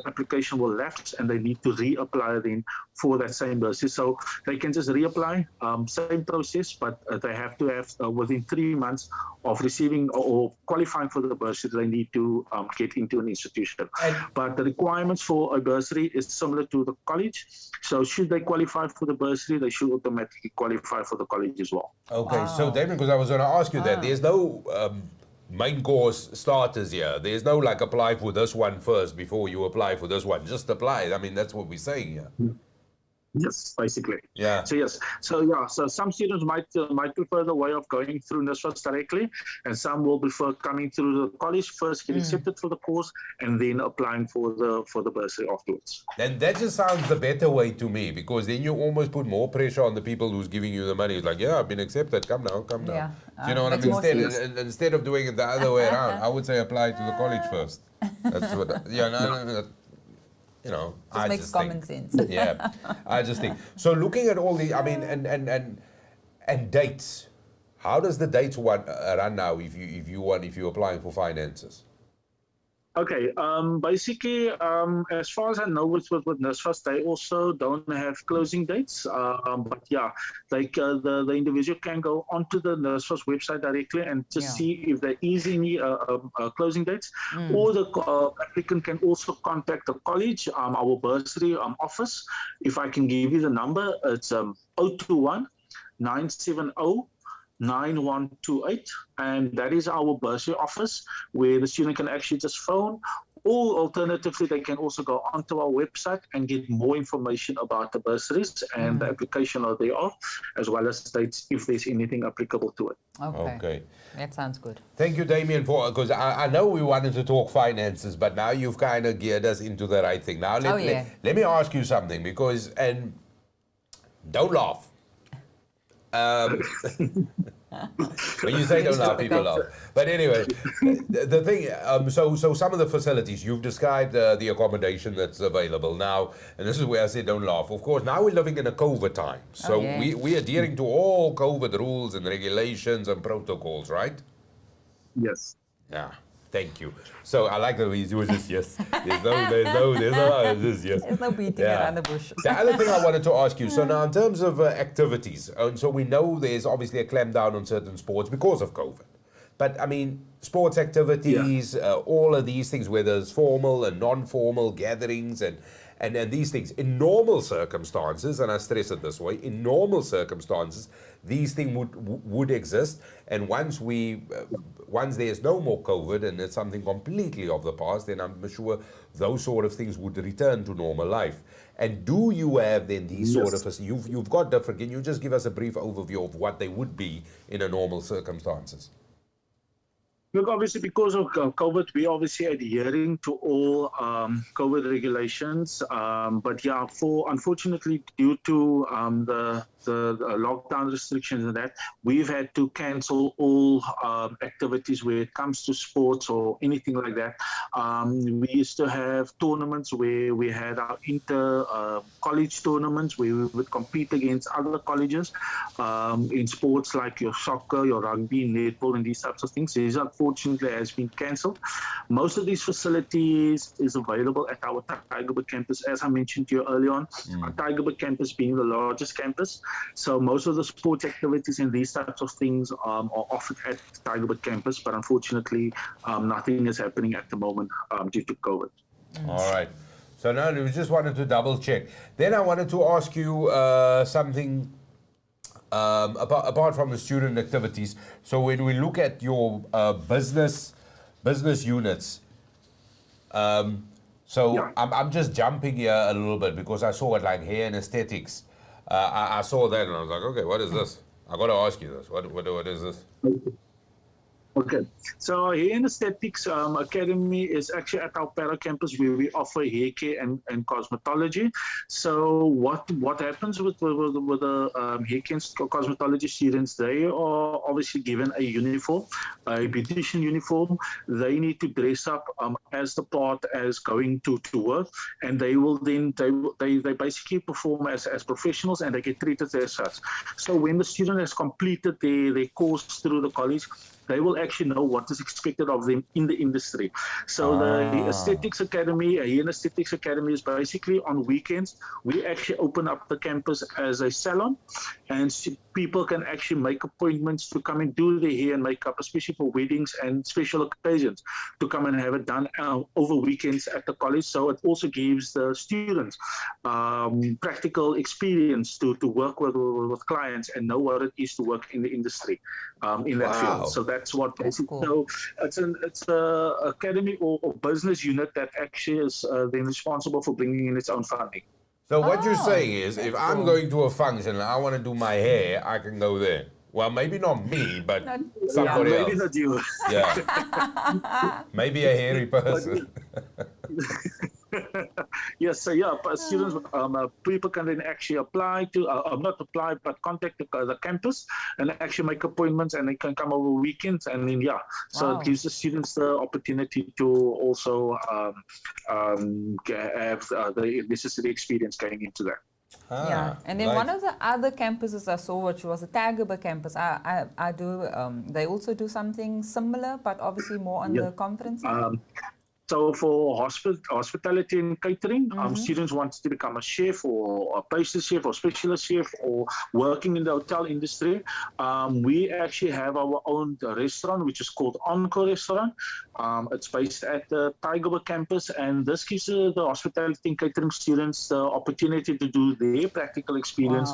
application will lapse and they need to reapply then for that same bursary. So they can just reapply, same process, but they have to have within 3 months of receiving or qualifying for the bursary, they need to get into an institution. But the requirements for a bursary is similar to the college. So should they qualify for the bursary, they should automatically qualify for the college as well. Okay, so Damien, because I was going to ask you that, there's no main course starters here. There's no like apply for this one first before you apply for this one. Just apply. I mean, that's what we're saying here. Yes, basically. Yeah. So yes. So yeah. So some students might prefer the way of going through NSFAS directly, and some will prefer coming through the college first, get accepted for the course, and then applying for the bursary afterwards. And that just sounds the better way to me, because then you almost put more pressure on the people who's giving you the money. It's like, yeah, I've been accepted. Come now. Yeah. Do you know what I mean? Instead of doing it the other way around, I would say apply to the college first. That's what. Yeah. No. You know, just makes common sense. Yeah, I just think. So looking at all the, I mean, and dates. How does the dates run now if you're applying for finances? Okay, basically, as far as I know, with NSFAS, they also don't have closing dates. But yeah, like the individual can go onto the NSFAS website directly and just see if there is any closing dates. Or the applicant can also contact the college, our bursary office. If I can give you the number, it's 021 970 9128, and that is our bursary office where the student can actually just phone, or alternatively they can also go onto our website and get more information about the bursaries and the application thereof, as well as states if there's anything applicable to it. Okay. That sounds good. Thank you, Damien, because I know we wanted to talk finances, but now you've kind of geared us into the right thing. Now let me ask you something, because, and don't laugh, When you say don't laugh, people laugh. But anyway, the thing, so some of the facilities, you've described the accommodation that's available now, and this is where I say don't laugh. Of course, now we're living in a COVID time, so we are adhering to all COVID rules and regulations and protocols, right? Yes. Yeah. Thank you. So I like the way you was just yes. There's no, just yes. There's no beating around the bush. The other thing I wanted to ask you, so now in terms of activities, and so we know there's obviously a clampdown on certain sports because of COVID. But I mean, sports activities, all of these things, whether it's formal and non-formal gatherings and these things, in normal circumstances, and I stress it this way, in normal circumstances, these things would exist. And once there's no more COVID and it's something completely of the past, then I'm sure those sort of things would return to normal life. And do you have then these sort of, you've got different, can you just give us a brief overview of what they would be in a normal circumstances? Look, obviously, because of COVID, we're obviously adhering to all COVID regulations. But yeah, unfortunately, due to the lockdown restrictions and that, we've had to cancel all activities where it comes to sports or anything like that. We used to have tournaments where we had our inter-college tournaments where we would compete against other colleges in sports like your soccer, your rugby, netball, and these types of things. These unfortunately has been cancelled. Most of these facilities is available at our Tygerberg campus, as I mentioned to you earlier on. Our Tygerberg campus being the largest campus. So most of the sports activities and these types of things are offered at Tygerberg campus, but unfortunately, nothing is happening at the moment due to COVID. All right. So now we just wanted to double check. Then I wanted to ask you something apart from the student activities. So when we look at your business units, I'm just jumping here a little bit because I saw it like hair and aesthetics. I saw that and I was like, okay, what is this? I got to ask you this. What is this? Okay, so Hair and Aesthetics Academy is actually at our Para campus where we offer hair care and cosmetology. So what happens with the hair care and cosmetology students? They are obviously given a uniform, a beautician uniform. They need to dress up as the part as going to work, and they will then they basically perform as professionals and they get treated as such. So when the student has completed their course through the college, they will actually know what is expected of them in the industry. So the Aesthetics Academy, Hair and Aesthetics Academy is basically on weekends. We actually open up the campus as a salon, and people can actually make appointments to come and do their hair and makeup, especially for weddings and special occasions, to come and have it done over weekends at the college. So it also gives the students practical experience to work with clients and know what it is to work in the industry in that field. So that's what basically. Cool. So it's a academy or business unit that actually is then responsible for bringing in its own funding. So what you're saying is, if I'm going to a function and I want to do my hair, I can go there. Well, maybe not me, but somebody else. Maybe not you. Yeah. Maybe a hairy person. Yes, so yeah, students, people can then actually apply to, not apply, but contact the campus and actually make appointments, and they can come over weekends, and then so it gives the students the opportunity to also have the necessary experience going into that. Yeah, and then one of the other campuses I saw, which was the Tygerberg campus, I do. They also do something similar, but obviously more on the conference side. So for hospitality and catering, students want to become a chef or a pastry chef or specialist chef or working in the hotel industry. We actually have our own restaurant, which is called Encore Restaurant. It's based at the Tygerberg campus, and this gives the hospitality and catering students the opportunity to do their practical experience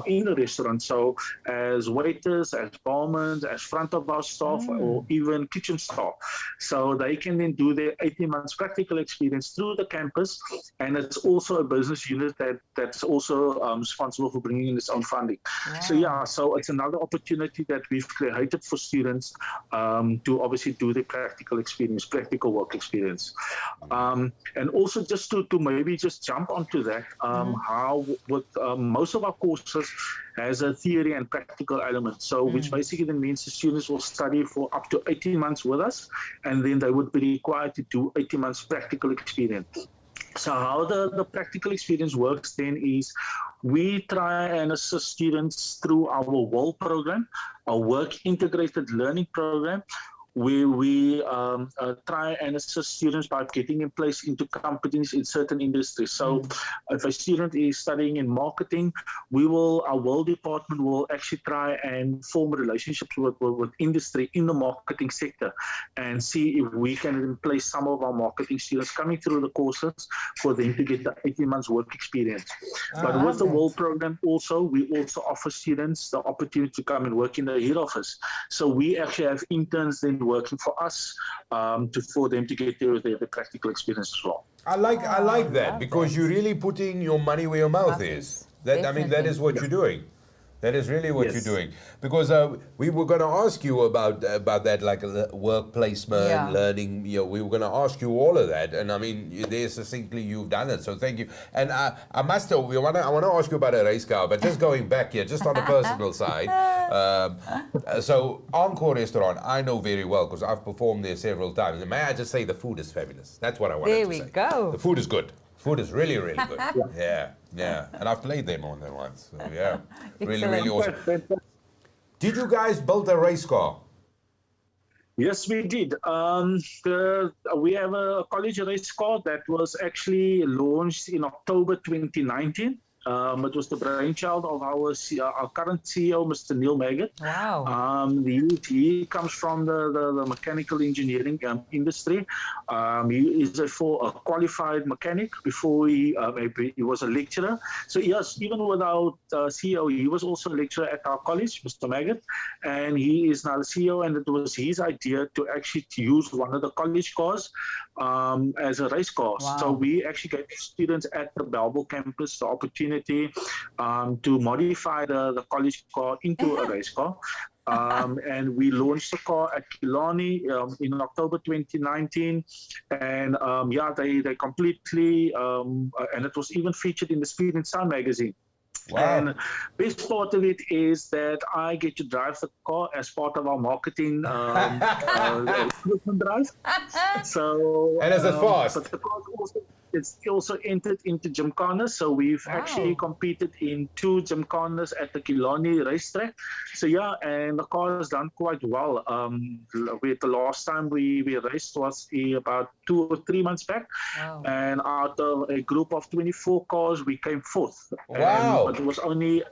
in the restaurant. So as waiters, as barmen, as front of house staff, or even kitchen staff. So they can then do their 8 18 months practical experience through the campus, and it's also a business unit that's also responsible for bringing in its own funding. Wow. So yeah, so it's another opportunity that we've created for students to obviously do their practical experience, practical work experience. And also just to maybe just jump onto that, how with most of our courses has a theory and practical element. So which basically means the students will study for up to 18 months with us, and then they would be required to do 18 months practical experience. So how the practical experience works then is we try and assist students through our WOL program, our work integrated learning program, where we try and assist students by getting in place into companies in certain industries. So if a student is studying in marketing, our world department will actually try and form relationships with industry in the marketing sector and see if we can in place some of our marketing students coming through the courses for them to get the 18 months work experience. But with the world program also, we also offer students the opportunity to come and work in the head office. So we actually have interns then working for us for them to get the practical experience as well. I like that because you're really putting your money where your mouth is. That is what you're doing. That is really what you're doing. Because we were going to ask you about that, like work placement, learning. We were going to ask you all of that, and I mean, there succinctly you've done it. So thank you. And I want to ask you about a race car, but just going back here, just on the personal side. So Encore Restaurant, I know very well because I've performed there several times. And may I just say, the food is fabulous. That's what I wanted to say. There we go. The food is good. Food is really, really good. Yeah. And I've played there more than once. So yeah, really, really awesome. Did you guys build a race car? Yes, we did. We have a college race car that was actually launched in October 2019. It was the brainchild of our current CEO, Mr. Neil Maggot. Wow. He comes from the mechanical engineering industry. He is a qualified mechanic before he was a lecturer. So yes, even without CEO, he was also a lecturer at our college, Mr. Maggot, and he is now the CEO. And it was his idea to actually use one of the college cars as a race car. Wow. So we actually gave students at the Beltway Campus the opportunity to modify the college car into a race car. And we launched the car at Killarney in October 2019. And they completely, and it was even featured in the Speed and Sound magazine. Wow. And best part of it is that I get to drive the car as part of our marketing recruitment drive. So, and is it fast? But the car it's also entered into Gymkhanas. So we've actually competed in 2 Gymkhanas at the Killarney racetrack. So yeah, and the car has done quite well. The last time we raced was about 2 or 3 months back. Wow. And out of a group of 24 cars, we came 4th. Wow. But it was only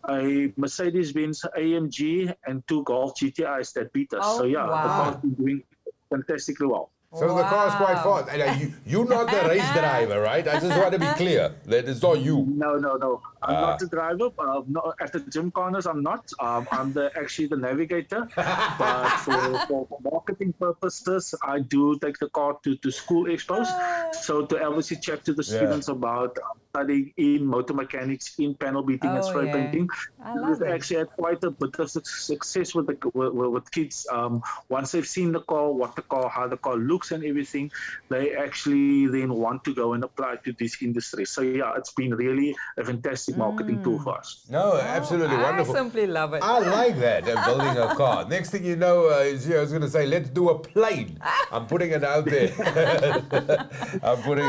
a Mercedes-Benz AMG and 2 Golf GTIs that beat us. Oh, so yeah, the car's been doing fantastically well. So the car's quite fast. And you're not the race driver, right? I just want to be clear that it's not you. No. I'm not the driver. At the Gymkhanas, I'm not. I'm actually the navigator. But for marketing purposes, I do take the car to school expos. So to obviously chat to the students about studying in motor mechanics, in panel beating and spray painting. We've actually had quite a bit of success with kids. Once they've seen the car, how the car looks and everything, they actually then want to go and apply to this industry. So yeah, it's been really a fantastic marketing tool for us. No, absolutely wonderful. I simply love it. I like that, building a car. Next thing you know, I was going to say, let's do a plane. I'm putting it out there. I'm putting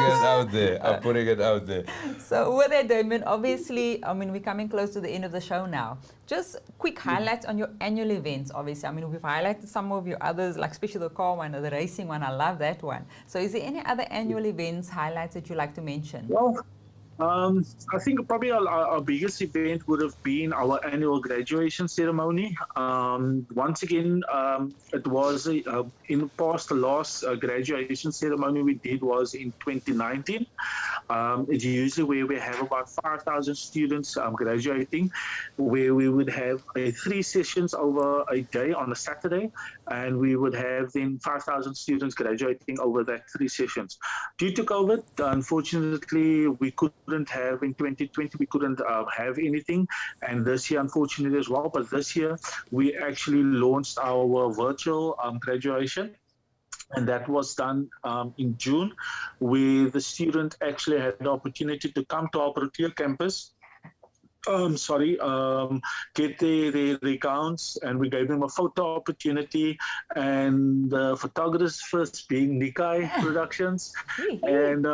it out there. So with that, Damien, obviously, we're coming close to the end of the show now. Just quick highlights on your annual events, obviously. We've highlighted some of your others, like especially the car one or the racing one. I love that one. So is there any other annual events highlights that you like to mention? Well, I think probably our biggest event would have been our annual graduation ceremony. Once again, it was in the past, the last graduation ceremony we did was in 2019. It's usually where we have about 5,000 students graduating, where we would have 3 sessions over a day on a Saturday, and we would have then 5,000 students graduating over that 3 sessions. Due to COVID, unfortunately, we couldn't have in 2020, we couldn't have anything, and this year, unfortunately, as well. But this year, we actually launched our virtual graduation, and that was done in June, where the student actually had the opportunity to come to our Protea campus. Get their gowns, and we gave them a photo opportunity, and the photographers being Nickay Productions, and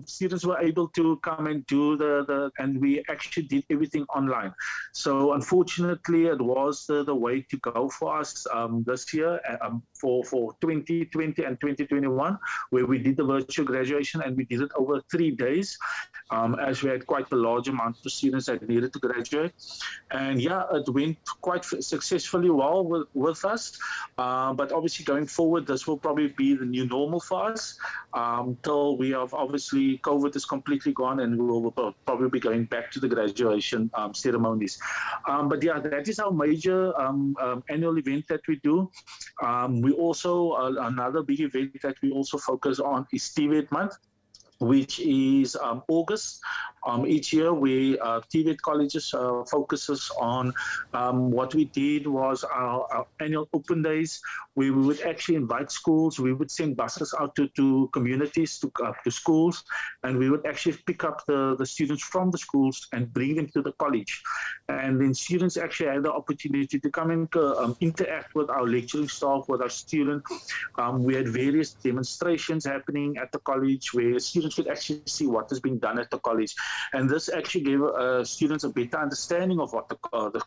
students were able to come and do and we actually did everything online. So unfortunately, it was the way to go for us this year for 2020 and 2021, where we did the virtual graduation, and we did it over 3 days, as we had quite a large amount of students that needed to graduate. And it went quite successfully well with us. But obviously going forward, this will probably be the new normal for us till we have, obviously, COVID is completely gone, and we will probably be going back to the graduation ceremonies. That is our major annual event that we do. We also, another big event that we also focus on is TVET month, which is August. Each year, TVET colleges focuses on what we did was our annual open days, where we would actually invite schools. We would send buses out to communities, to schools, and we would actually pick up the students from the schools and bring them to the college. And then students actually had the opportunity to come and interact with our lecturing staff, with our students. We had various demonstrations happening at the college where students could actually see what is being done at the college. And this actually gave students a better understanding of what the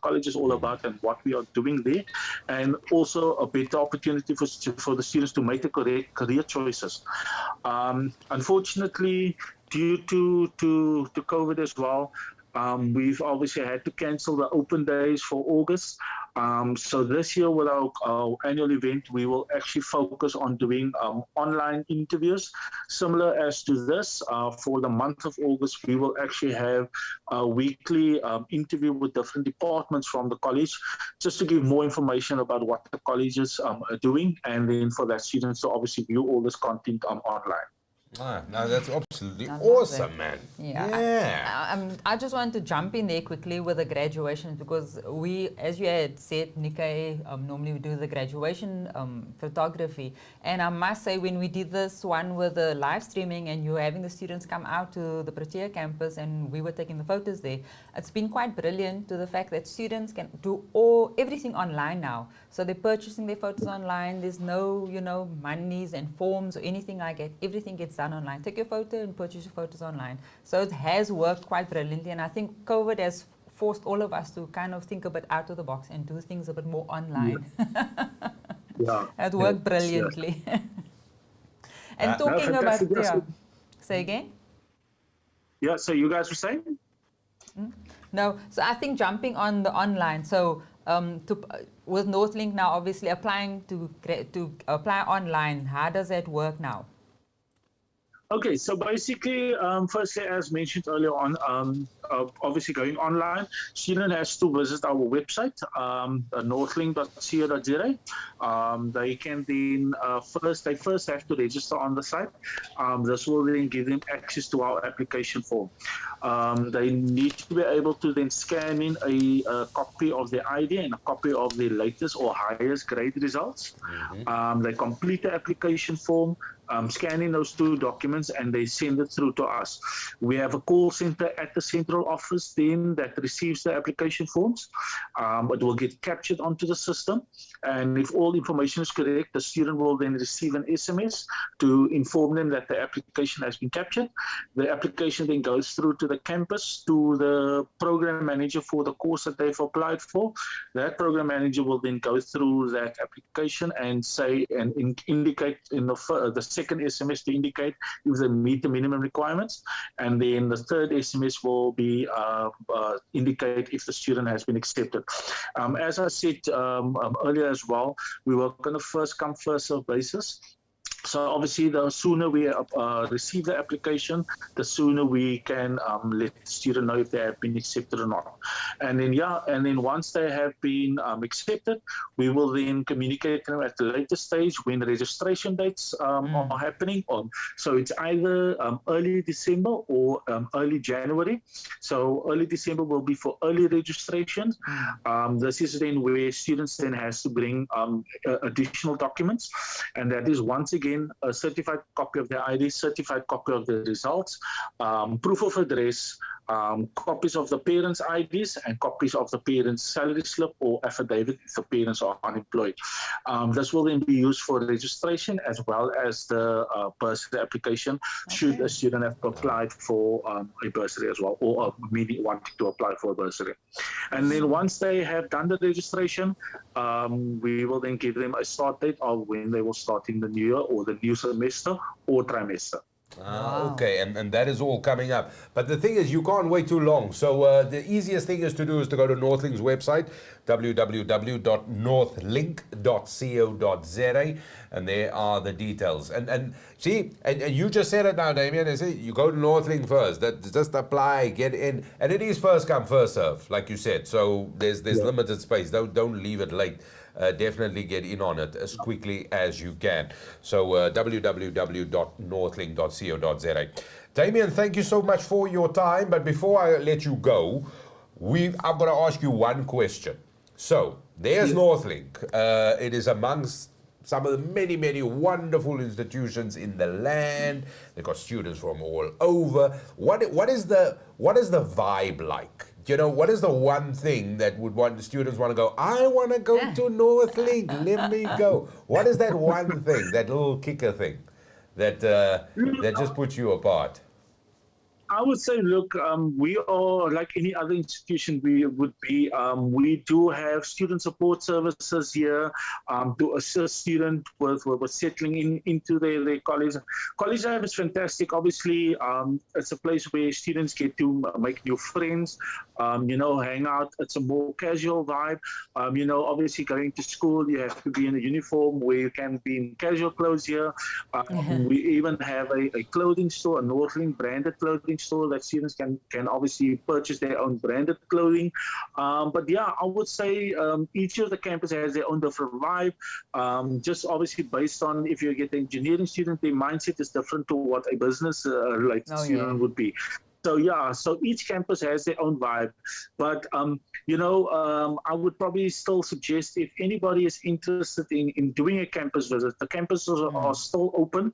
college is all about and what we are doing there, and also a better opportunity for the students to make the correct career choices. Unfortunately, due to COVID as well, we've obviously had to cancel the open days for August. So this year with our annual event, we will actually focus on doing online interviews. Similar as to this, for the month of August, we will actually have a weekly interview with different departments from the college, just to give more information about what the colleges are doing, and then for that students to obviously view all this content online. No, that's absolutely awesome, man. I just want to jump in there quickly with the graduation, because we, as you had said, Nickay, normally we do the graduation photography. And I must say, when we did this one with the live streaming and you were having the students come out to the Protea campus and we were taking the photos there, it's been quite brilliant to the fact that students can do everything online now. So they're purchasing their photos online. There's no, monies and forms or anything like that. Everything gets done online. Take your photo and purchase your photos online. So it has worked quite brilliantly. And I think COVID has forced all of us to kind of think a bit out of the box and do things a bit more online. It worked brilliantly. And talking about, say again? Yeah, so you guys were saying? No, so I think jumping on the online. So with Northlink now, obviously applying to apply online, how does that work now? Okay, so basically, firstly, as mentioned earlier on, obviously going online, student has to visit our website, northlink.co.za. They can then first have to register on the site. This will then give them access to our application form. They need to be able to then scan in a copy of their ID and a copy of their latest or highest grade results. They complete the application form, scan in those 2 documents, and they send it through to us. We have a call center at the central office then that receives the application forms. It will get captured onto the system, and if all information is correct, the student will then receive an SMS to inform them that the application has been captured. The application then goes through to the campus, to the program manager for the course that they've applied for. That program manager will then go through that application and say and indicate in the second SMS to indicate if they meet the minimum requirements, and then the third SMS will be indicate if the student has been accepted. As I said earlier as well, we work on a first come first serve basis. So obviously, the sooner we receive the application, the sooner we can let the student know if they have been accepted or not. And then once they have been accepted, we will then communicate them at the later stage when registration dates are happening. So it's either early December or early January. So early December will be for early registrations. This is then where students then has to bring additional documents, and that is once again a certified copy of their ID, certified copy of the results, proof of address, copies of the parents' IDs, and copies of the parents' salary slip or affidavit if the parents are unemployed. This will then be used for registration as well as the bursary application, should a student have applied for a bursary as well, or maybe wanting to apply for a bursary. And then once they have done the registration, we will then give them a start date of when they will start in the new year or the new semester or trimester. Wow. Okay, and that is all coming up. But the thing is, you can't wait too long. So the easiest thing is to do is to go to Northlink's website, www.northlink.co.za, and there are the details. And see, and you just said it now, Damien, is it? You go to Northlink first. That just apply, get in, and it is first come, first serve, like you said. So there's limited space. Don't leave it late. Definitely get in on it as quickly as you can. So www.northlink.co.za. Damien, thank you so much for your time. But before I let you go, I'm going to ask you one question. So there's Northlink. It is amongst some of the many, many wonderful institutions in the land. They've got students from all over. What is the vibe like? You know, what is the one thing that would want the students want to go, I want to go to Northlink, let me go. What is that one thing, that little kicker thing that just puts you apart? I would say, look, we are like any other institution. We do have student support services here to assist students with settling into their college. College life is fantastic. Obviously, it's a place where students get to make new friends, hang out. It's a more casual vibe. Obviously going to school, you have to be in a uniform where you can be in casual clothes here. We even have a clothing store, a Northlink branded clothing store that students can obviously purchase their own branded clothing. But yeah, I would say each of the campus has their own different vibe. Just obviously based on if you get an engineering student, their mindset is different to what a business related student would be. So yeah, so each campus has their own vibe, but I would probably still suggest if anybody is interested in doing a campus visit, the campuses are still open.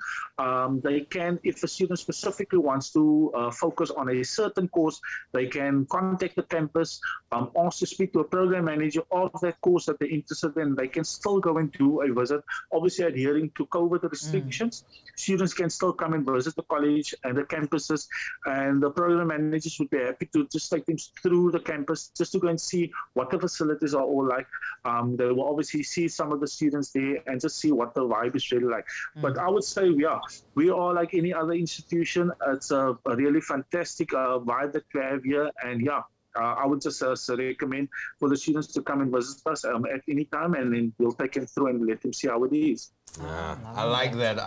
They can, if a student specifically wants to focus on a certain course, they can contact the campus, ask to speak to a program manager of that course that they're interested in. They can still go and do a visit, obviously adhering to COVID restrictions. Students can still come and visit the college and the campuses, and the program managers would be happy to just take them through the campus just to go and see what the facilities are all like. They will obviously see some of the students there and just see what the vibe is really like. But I would say, yeah, we are like any other institution. It's a really fantastic vibe that we have here. And yeah, I would just recommend for the students to come and visit us at any time, and then we'll take them through and let them see how it is. I like that.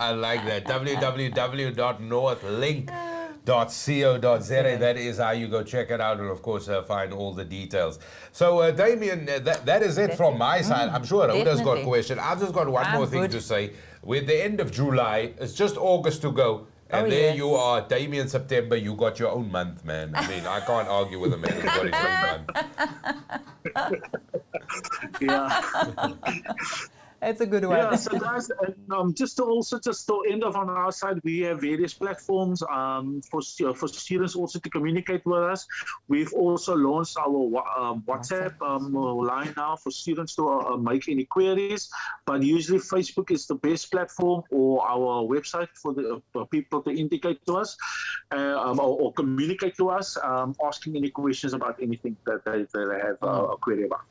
www.northlink.co.za. That is how you go check it out, and of course find all the details. So Damien, that is it from my side. I'm sure Uda's got a question. I've just got one more thing to say. We're at the end of July. It's just August to go. And there you are, Damien, September, you got your own month, man. I mean, I can't argue with a man who's got his own month. Yeah. It's a good one. Yeah, so guys, just to end off on our side, we have various platforms for students also to communicate with us. We've also launched our WhatsApp line now for students to make any queries. But usually Facebook is the best platform, or our website for the people to indicate to us or communicate to us, asking any questions about anything that they have a query about.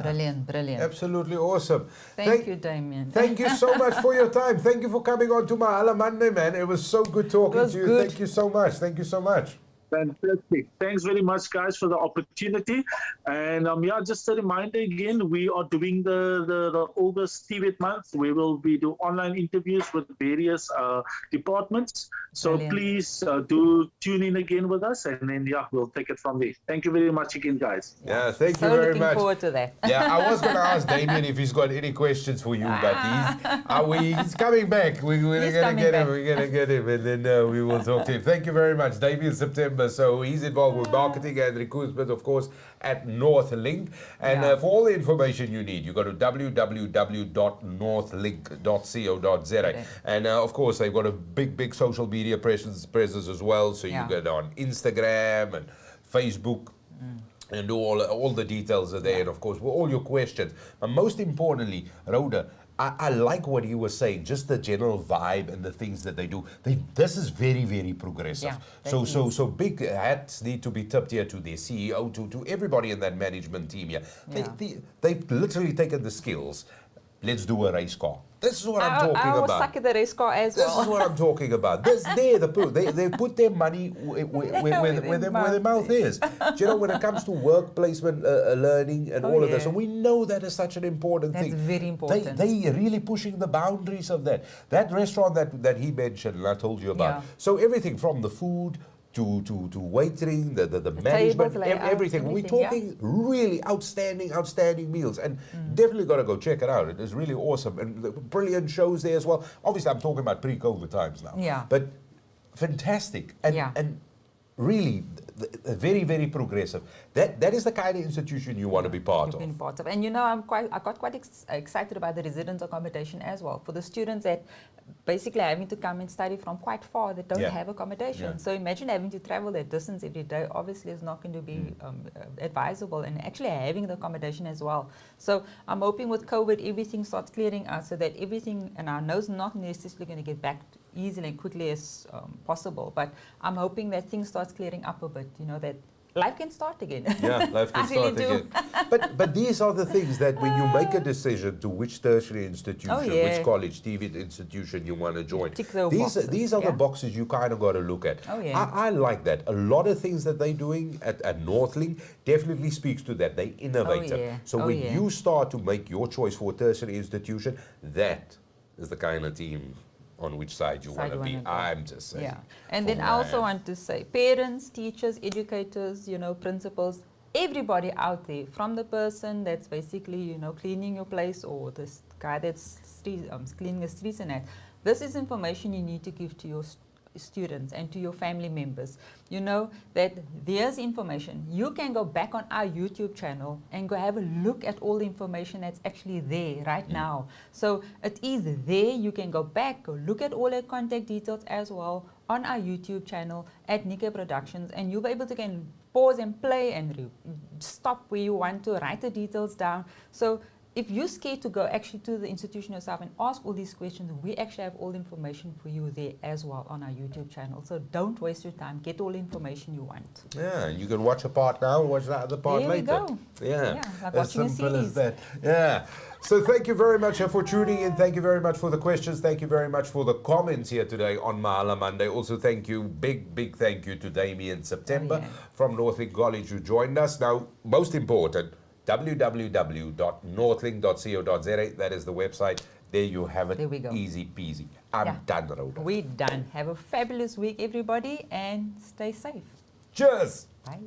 Brilliant, brilliant. Absolutely awesome. Thank you, Damien. Thank you so much for your time. Thank you for coming on to Mahala Monday, man. It was so good talking to you. Good. Thank you so much. Thank you so much. Fantastic. Thanks very much, guys, for the opportunity. And yeah, just a reminder again, we are doing the August TVET month. We will be doing online interviews with various departments. So Brilliant. please do tune in again with us, and then yeah, we'll take it from there. Thank you very much again, guys. Yeah, thank you So very looking much. forward to that. Yeah, I was going to ask Damien if he's got any questions for you, but he's coming back. We're going to get him. We're going to get him, and then we will talk to him. Thank you very much, Damien September. So he's involved with marketing and recruitment, of course, at Northlink. And for all the information you need, you go to www.northlink.co.za. Okay. And of course, they've got a big social media presence as well. So you get on Instagram and Facebook. And all the details are there, and of course, all your questions. But most importantly, Rhoda, I like what he was saying, just the general vibe and the things that they do. This is very progressive. Yeah, so big hats need to be tipped here to their CEO, to everybody in that management team here. They've literally taken the skills. Let's do a race car. This is what I'm talking about. I was stuck at the race car as well. This is what I'm talking about. They put their money where their mouth is. Do you know, when it comes to work placement, learning, and all of this, and we know that is such an important thing. That's very important. They are really pushing the boundaries of that. That restaurant that he mentioned, and I told you about. Yeah. So everything from the food to waitering, the management, everything. We're talking really outstanding meals, and definitely got to go check it out. It is really awesome, and brilliant shows there as well. Obviously, I'm talking about pre-COVID times now. Yeah. But fantastic, and really very progressive. That is the kind of institution you want to be part of. Been part of. And you know, I got quite excited about the residence accommodation as well for the students that basically having to come and study from quite far that don't have accommodation. So imagine having to travel that distance every day. Obviously, it's not going to be advisable, and actually having the accommodation as well. So I'm hoping with COVID everything starts clearing out, so that everything, and I know it's not necessarily going to get back easily and quickly as possible, but I'm hoping that things starts clearing up a bit, you know, that life can start again. Yeah, life can start again. But these are the things that when you make a decision to which tertiary institution, which college, TVET institution you want to join, these are the boxes you kind of got to look at. I like that. A lot of things that they're doing at Northlink definitely speaks to that. They innovative. So when you start to make your choice for a tertiary institution, that is the kind of team on which side you want to be. I'm just saying. Yeah. And then I also want to say, parents, teachers, educators, you know, principals, everybody out there, from the person that's basically, you know, cleaning your place, or this guy that's cleaning the streets and that, this is information you need to give to your students and to your family members. You know that there's information. You can go back on our YouTube channel and go have a look at all the information that's actually there right now. So it is there. You can go back, go look at all our contact details as well on our YouTube channel at Nickay Productions, and you'll be able to can pause and play and stop where you want to, write the details down. So if you're scared to go actually to the institution yourself and ask all these questions, we actually have all the information for you there as well on our YouTube channel. So don't waste your time. Get all the information you want. Yeah, and you can watch a part now and watch the other part later. There we go. Yeah, like as watching a simple as series. that. Yeah. So thank you very much for tuning in. Thank you very much for the questions. Thank you very much for the comments here today on Mahala Monday. Also, thank you, big thank you to Damien September from Northlink College who joined us. Now, most important, www.northlink.co.za. That is the website. There you have it. There we go. Easy peasy. I'm done, Rhoda. We're done. Have a fabulous week, everybody, and stay safe. Cheers. Bye.